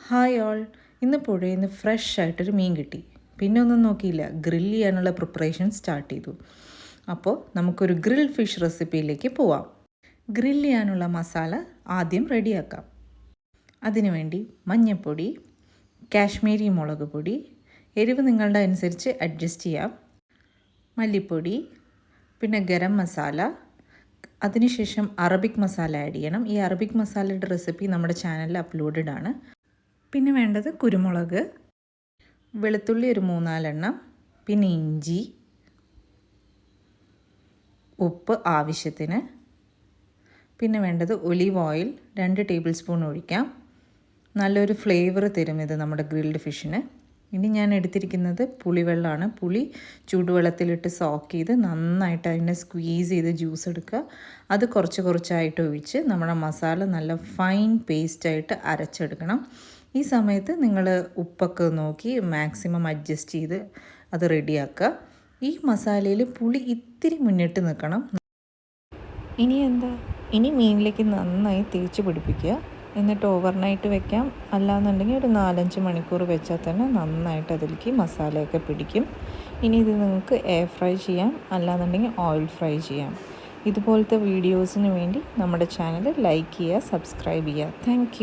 Hi all, ഇന്ന് പുഴയിൽ നിന്ന് ഫ്രഷ് ആയിട്ടൊരു മീൻ കിട്ടി. പിന്നെ ഒന്നും നോക്കിയില്ല, ഗ്രിൽ ചെയ്യാനുള്ള പ്രിപ്പറേഷൻ സ്റ്റാർട്ട് ചെയ്തു. അപ്പോൾ നമുക്കൊരു ഗ്രിൽ ഫിഷ് റെസിപ്പിയിലേക്ക് പോവാം. ഗ്രിൽ ചെയ്യാനുള്ള മസാല ആദ്യം റെഡിയാക്കാം. അതിനുവേണ്ടി മഞ്ഞൾപ്പൊടി, കാശ്മീരി മുളക് പൊടി, എരിവ് നിങ്ങളുടെ അനുസരിച്ച് അഡ്ജസ്റ്റ് ചെയ്യാം, മല്ലിപ്പൊടി, പിന്നെ ഗരം മസാല, അതിനുശേഷം അറബിക് മസാല ആഡ് ചെയ്യണം. ഈ അറബിക് മസാലയുടെ റെസിപ്പി നമ്മുടെ ചാനലിൽ അപ്ലോഡഡ് ആണ്. പിന്നെ വേണ്ടത് കുരുമുളക്, വെളുത്തുള്ളി ഒരു 3-4 എണ്ണം, പിന്നെ ഇഞ്ചി, ഉപ്പ് ആവശ്യത്തിന്, പിന്നെ വേണ്ടത് ഒലീവ് ഓയിൽ 2 ടേബിൾ സ്പൂൺ ഒഴിക്കാം. നല്ലൊരു ഫ്ലേവർ തരും ഇത് നമ്മുടെ ഗ്രിൽഡ് ഫിഷിന്. ഇനി ഞാൻ എടുത്തിരിക്കുന്നത് പുളിവെള്ളമാണ്. പുളി ചൂടുവെള്ളത്തിലിട്ട് സോക്ക് ചെയ്ത് നന്നായിട്ട് അതിനെ സ്ക്വീസ് ചെയ്ത് ജ്യൂസ് എടുക്കുക. അത് കുറച്ചായിട്ട് ഒഴിച്ച് നമ്മുടെ മസാല നല്ല ഫൈൻ പേസ്റ്റായിട്ട് അരച്ചെടുക്കണം. ഈ സമയത്ത് നിങ്ങൾ ഉപ്പൊക്കെ നോക്കി മാക്സിമം അഡ്ജസ്റ്റ് ചെയ്ത് അത് റെഡിയാക്കുക. ഈ മസാലയിൽ പുളി ഇത്തിരി മുന്നിട്ട് നിൽക്കണം. ഇനി മീനിലേക്ക് നന്നായി തേച്ച് പിടിപ്പിക്കുക. എന്നിട്ട് ഓവർനൈറ്റ് വെക്കാം. അല്ലാന്നുണ്ടെങ്കിൽ ഒരു 4-5 മണിക്കൂർ വെച്ചാൽ തന്നെ നന്നായിട്ട് അതിലേക്ക് മസാലയൊക്കെ പിടിക്കും. ഇനി ഇത് നിങ്ങൾക്ക് എയർ ഫ്രൈ ചെയ്യാം, അല്ലാന്നുണ്ടെങ്കിൽ ഓയിൽ ഫ്രൈ ചെയ്യാം. ഇതുപോലത്തെ വീഡിയോസിന് വേണ്ടി നമ്മുടെ ചാനൽ ലൈക്ക് ചെയ്യുക, സബ്സ്ക്രൈബ് ചെയ്യുക. താങ്ക്